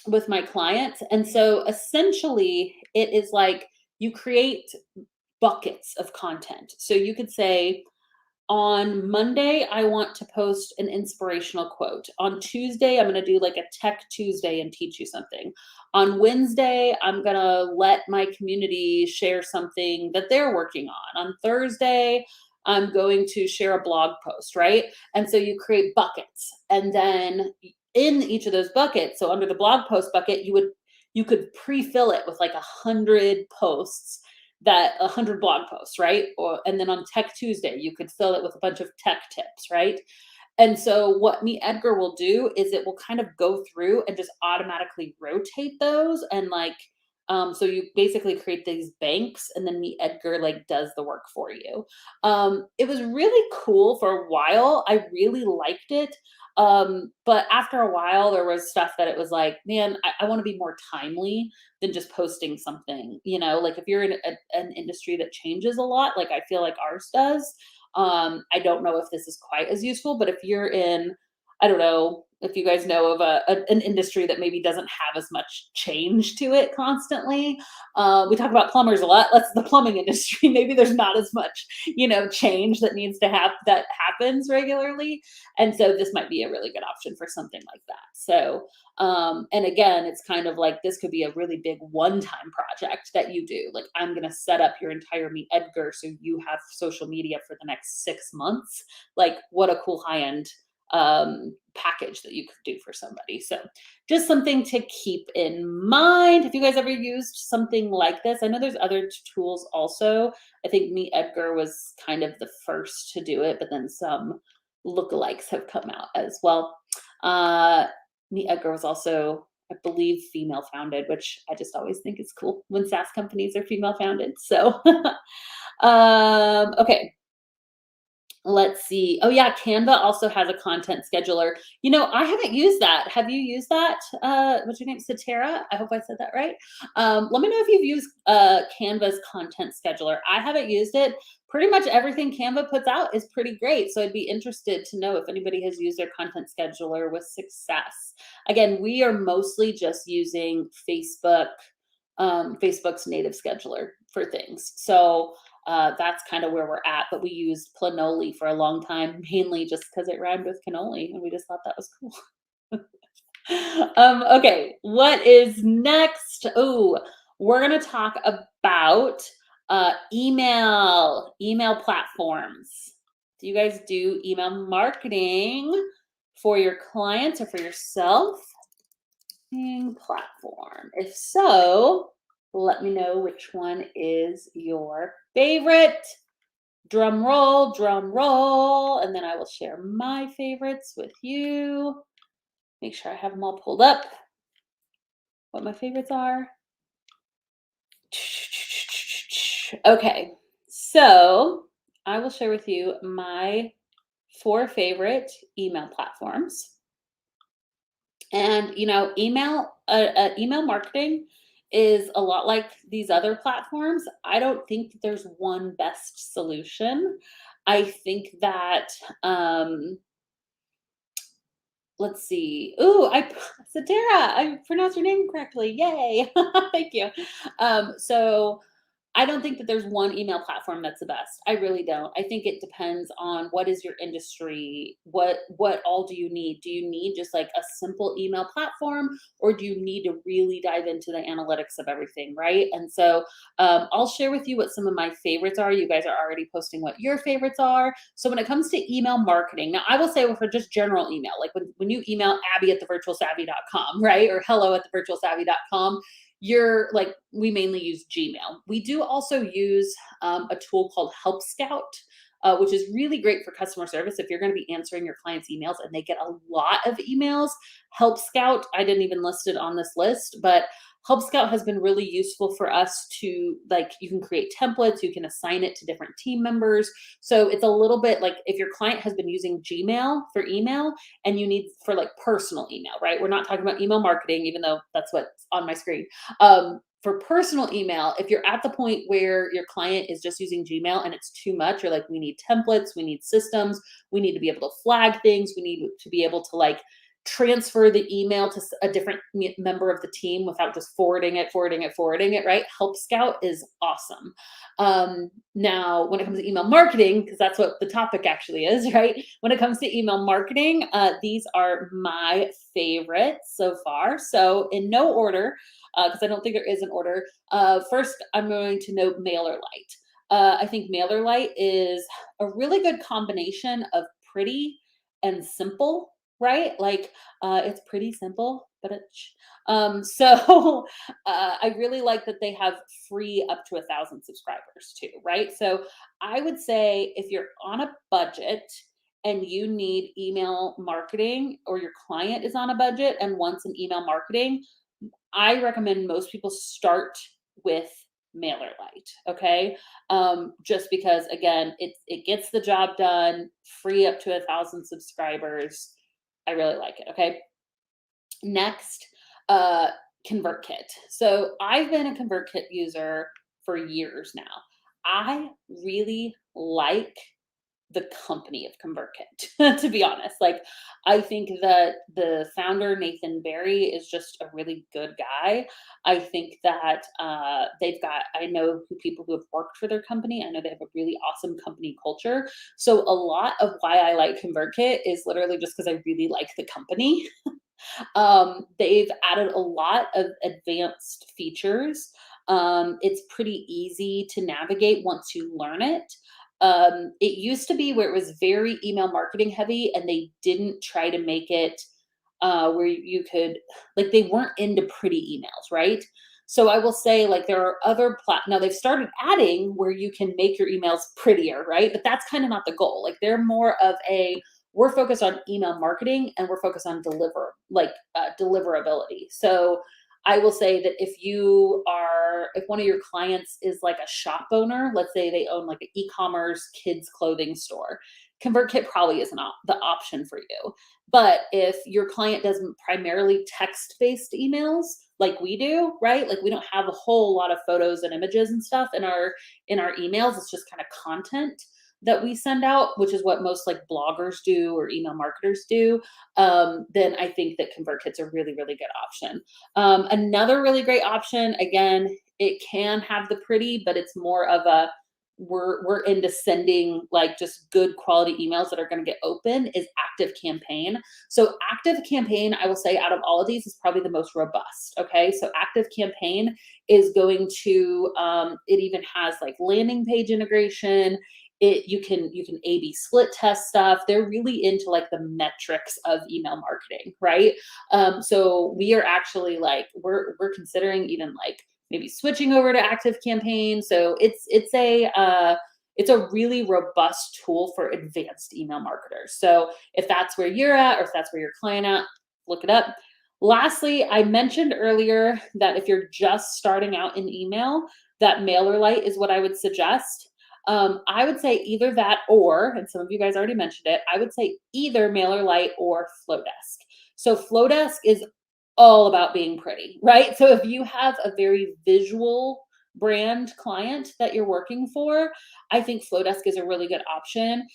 with my clients. And so essentially, it is like you create buckets of content. So you could say, on Monday, I want to post an inspirational quote. On Tuesday, I'm going to do like a Tech Tuesday and teach you something. On Wednesday, I'm going to let my community share something that they're working on. On Thursday, I'm going to share a blog post, right? And so you create buckets. And then in each of those buckets, so under the blog post bucket, you could pre-fill it with like 100 posts, that 100 blog posts, right? And then on Tech Tuesday, you could fill it with a bunch of tech tips, right? And so what Meet Edgar will do is it will kind of go through and just automatically rotate those, and like, so you basically create these banks, and then Meet Edgar like does the work for you. It was really cool for a while. I really liked it. But after a while, there was stuff that it was like, man, I want to be more timely than just posting something, like if you're in an industry that changes a lot, like I feel like ours does, I don't know if this is quite as useful, but if you're in, I don't know if you guys know of an industry that maybe doesn't have as much change to it constantly. We talk about plumbers a lot. That's the plumbing industry. Maybe there's not as much, change that needs to have that happens regularly. And so this might be a really good option for something like that. So, and again, it's kind of like this could be a really big one-time project that you do. Like, I'm going to set up your entire Meet Edgar so you have social media for the next 6 months. Like, what a cool high-end package that you could do for somebody. So just something to keep in mind. Have you guys ever used something like this? I know there's other tools also. I think Meet Edgar was kind of the first to do it, but then some lookalikes have come out as well. Meet Edgar was also, I believe, female founded, which I just always think is cool when SaaS companies are female founded. So, okay. Let's see. Oh yeah, Canva also has a content scheduler. I haven't used that. Have you used that? What's your name? Satara? I hope I said that right. Let me know if you've used Canva's content scheduler. I haven't used it. Pretty much everything Canva puts out is pretty great. So I'd be interested to know if anybody has used their content scheduler with success. Again, we are mostly just using Facebook's native scheduler for things. So that's kind of where we're at, but we used Planoly for a long time, mainly just because it rhymed with cannoli, and we just thought that was cool. Okay, what is next? Oh, we're gonna talk about email platforms. Do you guys do email marketing for your clients or for yourself? Platform. If so, let me know which one is your favorite. Drum roll, and then I will share my favorites with you. Make sure I have them all pulled up, what my favorites are. Okay, so I will share with you my 4 favorite email platforms. And email marketing is a lot like these other platforms. I don't think that there's one best solution. I think that let's see. Ooh, Satara, I pronounced your name correctly. Yay. Thank you. So I don't think that there's one email platform that's the best. I really don't. I think it depends on what is your industry, what all do you need? Do you need just like a simple email platform, or do you need to really dive into the analytics of everything, right? And so I'll share with you what some of my favorites are. You guys are already posting what your favorites are. So when it comes to email marketing, now I will say for just general email, like when you email abby@thevirtualsavvy.com, right? Or hello@thevirtualsavvy.com, you're like, we mainly use Gmail. We do also use a tool called Help Scout, which is really great for customer service. If you're going to be answering your clients' emails and they get a lot of emails, Help Scout, I didn't even list it on this list, but Help Scout has been really useful for us to, like, you can create templates, you can assign it to different team members. So it's a little bit like if your client has been using Gmail for email and you need for like personal email, right? We're not talking about email marketing, even though that's what's on my screen. For personal email, if you're at the point where your client is just using Gmail and it's too much, you're like, we need templates, we need systems, we need to be able to flag things, we need to be able to like transfer the email to a different member of the team without just forwarding it, right? Help Scout is awesome. Now, when it comes to email marketing, because that's what the topic actually is, right? When it comes to email marketing, these are my favorites so far. So in no order, because I don't think there is an order. First, I'm going to note MailerLite. I think MailerLite is a really good combination of pretty and simple, right? Like it's pretty simple, but it's so I really like that they have free up to 1,000 subscribers too, right? So I would say if you're on a budget and you need email marketing, or your client is on a budget and wants an email marketing, I recommend most people start with MailerLite, okay? Just because again, it gets the job done, free up to 1,000 subscribers. I really like it, okay? Next, uh, ConvertKit. So I've been a ConvertKit user for years now. I really like the company of ConvertKit, to be honest. Like, I think that the founder, Nathan Barry, is just a really good guy. I think that I know people who have worked for their company. I know they have a really awesome company culture. So a lot of why I like ConvertKit is literally just because I really like the company. They've added a lot of advanced features. It's pretty easy to navigate once you learn it. It used to be where it was very email marketing heavy, and they didn't try to make it where you could, like, they weren't into pretty emails, right? So I will say, like, there are other now they've started adding where you can make your emails prettier, right? But that's kind of not the goal. Like, they're more of a, we're focused on email marketing and we're focused on deliverability. So I will say that if one of your clients is like a shop owner, let's say they own like an e-commerce kids clothing store, ConvertKit probably isn't the option for you. But if your client does primarily text-based emails like we do, right? Like, we don't have a whole lot of photos and images and stuff in our emails. It's just kind of content that we send out, which is what most like bloggers do or email marketers do. Then I think that ConvertKit's a really, really good option. Another really great option, again, it can have the pretty, but it's more of a, we're into sending like just good quality emails that are going to get open, is Active Campaign. So Active Campaign, I will say, out of all of these, is probably the most robust. Okay, so Active Campaign is going to it even has like landing page integration. You can A/B split test stuff. They're really into like the metrics of email marketing, right? So we are actually like, we're considering even like maybe switching over to Active Campaign. So it's a really robust tool for advanced email marketers. So if that's where you're at, or if that's where your client at, look it up. Lastly, I mentioned earlier that if you're just starting out in email, that MailerLite is what I would suggest. I would say either that, or, and some of you guys already mentioned it, I would say either MailerLite or Flowdesk. So Flowdesk is all about being pretty, right? So if you have a very visual brand client that you're working for, I think Flowdesk is a really good option.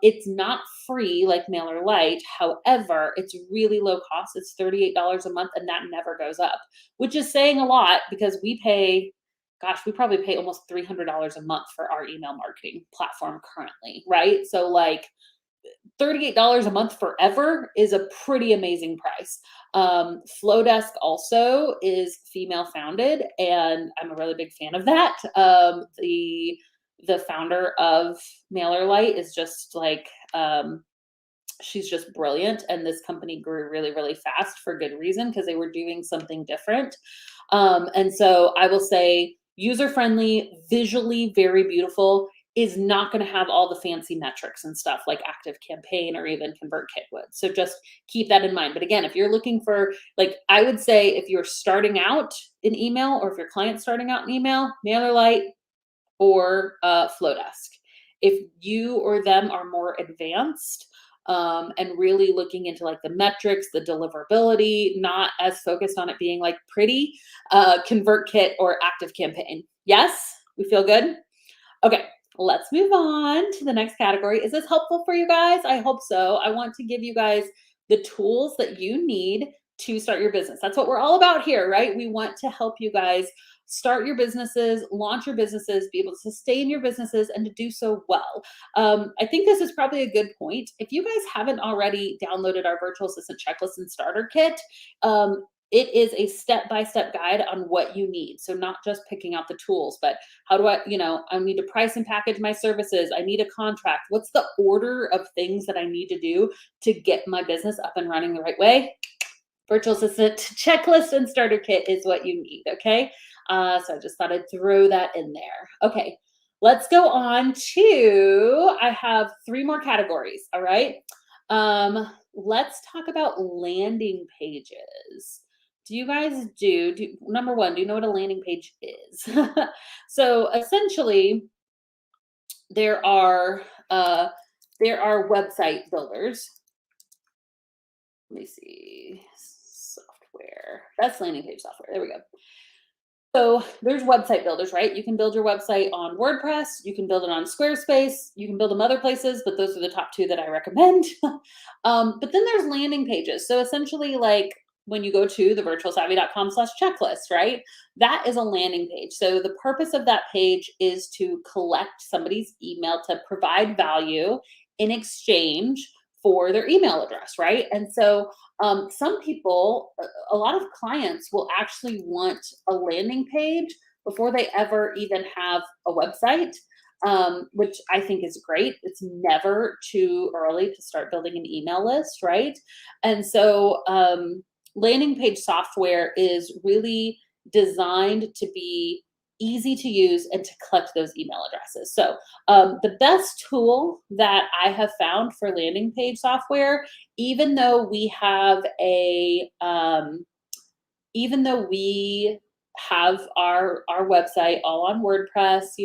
It's not free like MailerLite. However, it's really low cost. It's $38 a month, and that never goes up, which is saying a lot because we probably pay almost $300 a month for our email marketing platform currently, right? So like $38 a month forever is a pretty amazing price. Flowdesk also is female founded, and I'm a really big fan of that. The founder of MailerLite is just like, she's just brilliant, and this company grew really, really fast for good reason, because they were doing something different. And so I will say, user friendly, visually very beautiful. is not going to have all the fancy metrics and stuff like active campaign or even ConvertKit would. So just keep that in mind. But again, if you're looking for, like, I would say if you're starting out in email, or if your client's starting out in email, MailerLite or Flowdesk. If you or them are more advanced, and really looking into like the metrics, the deliverability, not as focused on it being like pretty, ConvertKit or Active Campaign. Yes, we feel good? Okay, let's move on to the next category. Is this helpful for you guys? I hope so. I want to give you guys the tools that you need to start your business. That's what we're all about here, right? We want to help you guys start your businesses, launch your businesses, be able to sustain your businesses, and to do so well. I think this is probably a good point. If you guys haven't already downloaded our virtual assistant checklist and starter kit, it is a step-by-step guide on what you need. So not just picking out the tools, but how do I need to price and package my services. I need a contract. What's the order of things that I need to do to get my business up and running the right way? Virtual assistant checklist and starter kit is what you need, okay? So I just thought I'd throw that in there. Okay, let's go on to, I have 3 more categories, all right? Let's talk about landing pages. Do you guys number one, do you know what a landing page is? So essentially, there are website builders. Let me see, software, that's landing page software. There we go. So there's website builders, right? You can build your website on WordPress, you can build it on Squarespace, you can build them other places, but those are the top 2 that I recommend. But then there's landing pages. So essentially, like when you go to the virtualsavvy.com/checklist, right? That is a landing page. So the purpose of that page is to collect somebody's email to provide value in exchange for their email address, right? And so some people, a lot of clients will actually want a landing page before they ever even have a website, which I think is great. It's never too early to start building an email list, right? And so landing page software is really designed to be easy to use and to collect those email addresses. So the best tool that I have found for landing page software, even though we have our website all on WordPress,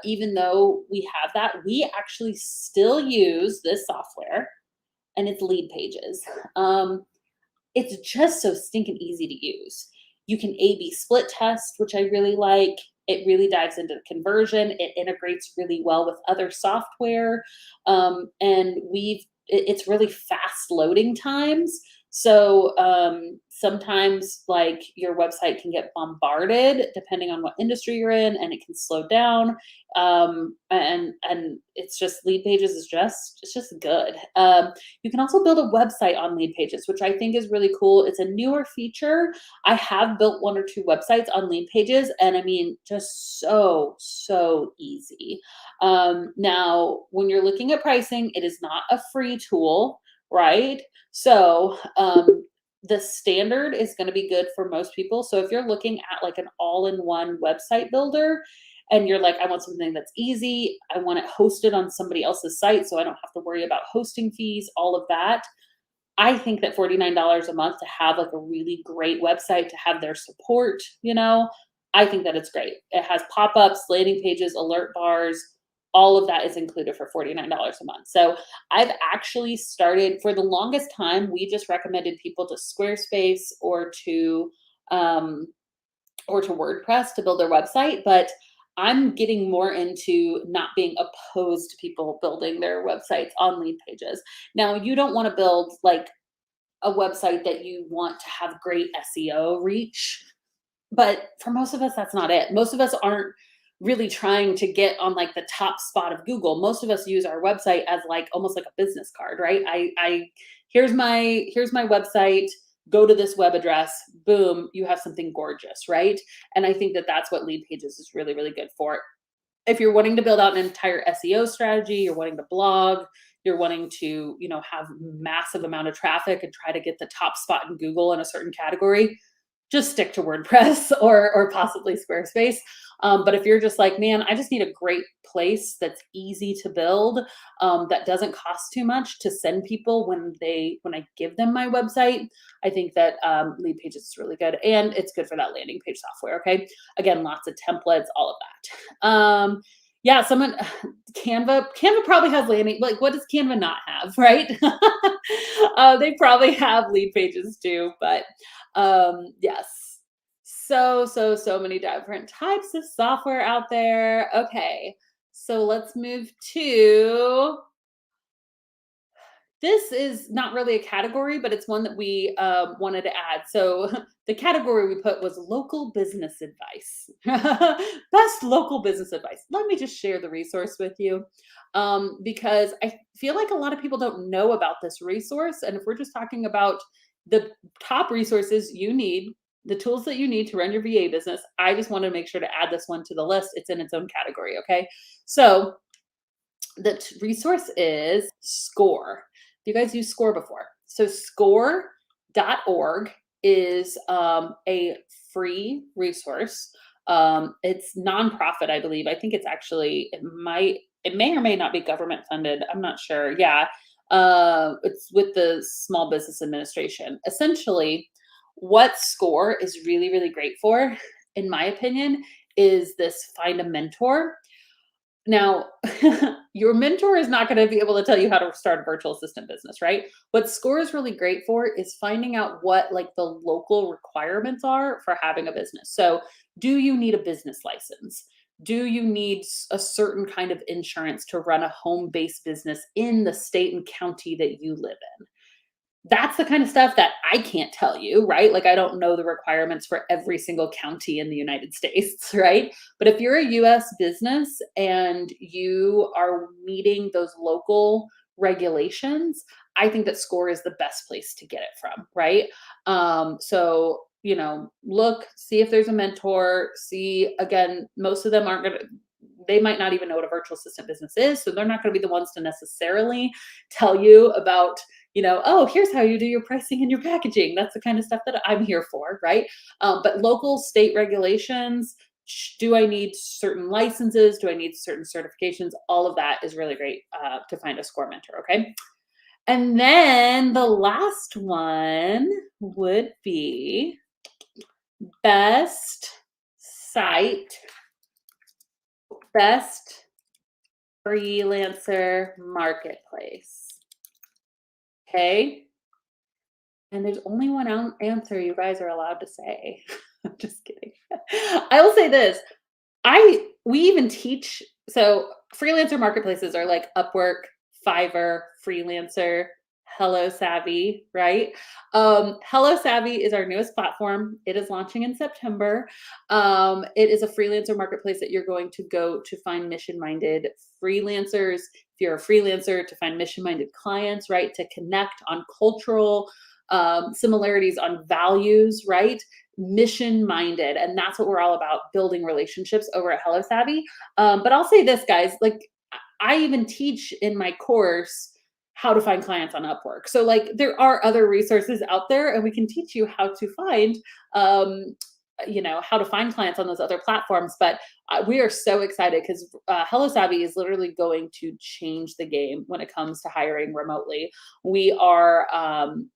even though we have that, we actually still use this software, and it's Lead Pages. It's just so stinking easy to use. You can A/B split test, which I really like. It really dives into the conversion. It integrates really well with other software. And it's really fast loading times. So sometimes like your website can get bombarded depending on what industry you're in, and it can slow down. And it's just Lead Pages is just good. You can also build a website on Lead Pages, which I think is really cool. It's a newer feature. I have built 1 or 2 websites on Lead Pages, and I mean, just so easy. Now, when you're looking at pricing, it is not a free tool, right? So the standard is going to be good for most people. So if you're looking at like an all-in-one website builder, and you're like, I want something that's easy, I want it hosted on somebody else's site so I don't have to worry about hosting fees, all of that, I think that $49 a month to have like a really great website, to have their support, I think that it's great. It has pop-ups, landing pages, alert bars, all of that is included for $49 a month. So I've actually started, for the longest time, we just recommended people to Squarespace or to WordPress to build their website, but I'm getting more into not being opposed to people building their websites on Lead Pages. Now, you don't want to build like a website that you want to have great SEO reach, but for most of us, that's not it. Most of us aren't really trying to get on like the top spot of Google. Most of us use our website as like almost like a business card, right? Here's my website. Go to this web address, boom, you have something gorgeous, right? And I think that that's what Lead Pages is really, really good for. If you're wanting to build out an entire SEO strategy, you're wanting to blog, you're wanting to, have massive amount of traffic and try to get the top spot in Google in a certain category, just stick to WordPress or possibly Squarespace. But if you're just like, man, I just need a great place that's easy to build, that doesn't cost too much to send people when I give them my website, I think that Lead Pages is really good, and it's good for that landing page software. Okay, again, lots of templates, all of that. Yeah, someone Canva probably has landing. Like, what does Canva not have, right? They probably have Lead Pages too, but yes. So many different types of software out there. Okay, so let's move to, this is not really a category, but it's one that we wanted to add. So the category we put was local business advice. Best local business advice. Let me just share the resource with you, because I feel like a lot of people don't know about this resource. And if we're just talking about the top resources you need, the tools that you need to run your VA business, I just want to make sure to add this one to the list. It's in its own category. Okay. So the resource is SCORE. You guys used SCORE before. So score.org is a free resource. It's nonprofit, I believe. I think it's actually, it may or may not be government funded. I'm not sure. Yeah. It's with the Small Business Administration. Essentially, what SCORE is really, really great for, in my opinion, is this find a mentor. Now, your mentor is not going to be able to tell you how to start a virtual assistant business, right? What SCORE is really great for is finding out what like the local requirements are for having a business. So, do you need a business license? Do you need a certain kind of insurance to run a home-based business in the state and county that you live in? That's the kind of stuff that I can't tell you, right? Like, I don't know the requirements for every single county in the United States, right? But if you're a US business and you are meeting those local regulations, I think that SCORE is the best place to get it from, right? So, look, see if there's a mentor, see, again, most of them aren't going to, they might not even know what a virtual assistant business is. So they're not going to be the ones to necessarily tell you about, oh, here's how you do your pricing and your packaging. That's the kind of stuff that I'm here for, right? But local state regulations, do I need certain licenses? Do I need certain certifications? All of that is really great to find a SCORE mentor, okay? And then the last one would be best freelancer marketplace. Okay. And there's only one answer you guys are allowed to say. I'm just kidding. I will say this. We even teach, so freelancer marketplaces are like Upwork, Fiverr, Freelancer, Hello Savvy, right? Hello Savvy is our newest platform. It is launching in September. It is a freelancer marketplace that you're going to go to find mission-minded freelancers. If you're a freelancer, to find mission-minded clients, right? To connect on cultural similarities, on values, right? Mission-minded. And that's what we're all about, building relationships over at Hello Savvy. But I'll say this, guys, like, I even teach in my course how to find clients on Upwork. So like, there are other resources out there, and we can teach you how to find, how to find clients on those other platforms. But we are so excited because Hello Savvy is literally going to change the game when it comes to hiring remotely. We are,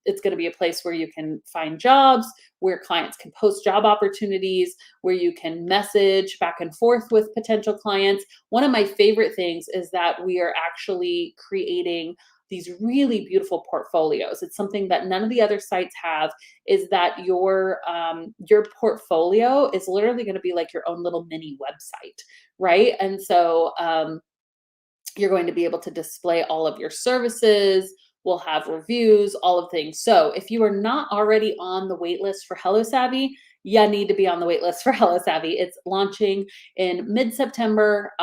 it's going to be a place where you can find jobs, where clients can post job opportunities, where you can message back and forth with potential clients. One of my favorite things is that we are actually creating these really beautiful portfolios. It's something that none of the other sites have, is that your portfolio is literally going to be like your own little mini website, right? And so you're going to be able to display all of your services. We'll have reviews, all of things. So if you are not already on the wait list for Hello Savvy, you need to be on the wait list for Hello Savvy. It's launching in mid-September.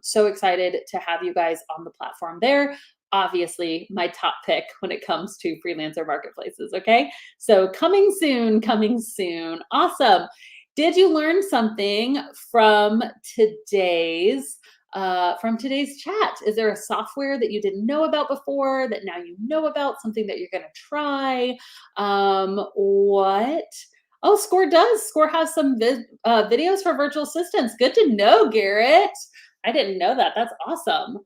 So excited to have you guys on the platform there. Obviously, my top pick when it comes to freelancer marketplaces, okay? So coming soon, coming soon. Awesome. Did you learn something from today's chat? Is there a software that you didn't know about before that now you know about, something that you're going to try? What Oh, Score does. Score has some videos for virtual assistants. Good to know, Garrett. I didn't know that. That's awesome.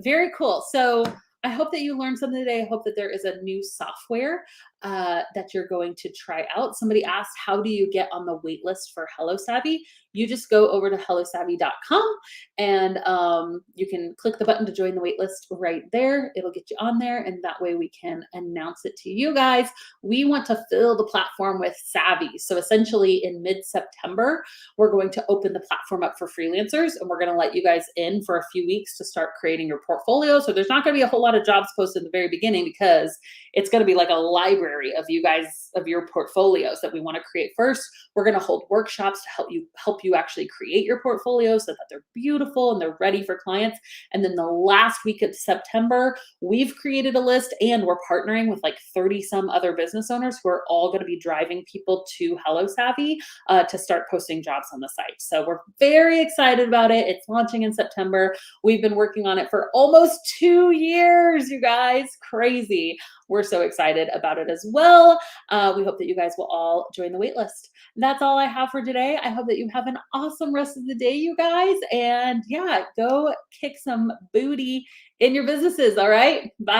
Very cool. So I hope that you learned something today. I hope that there is a new software that you're going to try out. Somebody asked, how do you get on the wait list for Hello Savvy? You just go over to hellosavvy.com and you can click the button to join the wait list right there. It'll get you on there, and that way we can announce it to you guys. We want to fill the platform with savvy. So essentially in mid-September, we're going to open the platform up for freelancers, and we're going to let you guys in for a few weeks to start creating your portfolio. So there's not going to be a whole lot of jobs posted in the very beginning because it's going to be like a library of you guys, of your portfolios that we want to create first. We're going to hold workshops to help you actually create your portfolio so that they're beautiful and they're ready for clients. And then the last week of September, we've created a list and we're partnering with like 30 some other business owners who are all going to be driving people to Hello Savvy to start posting jobs on the site. So we're very excited about it. It's launching in September. We've been working on it for almost 2 years, you guys. Crazy. We're so excited about it as well. We hope that you guys will all join the waitlist. That's all I have for today. I hope that you have an awesome rest of the day, you guys. And yeah, go kick some booty in your businesses. All right. Bye.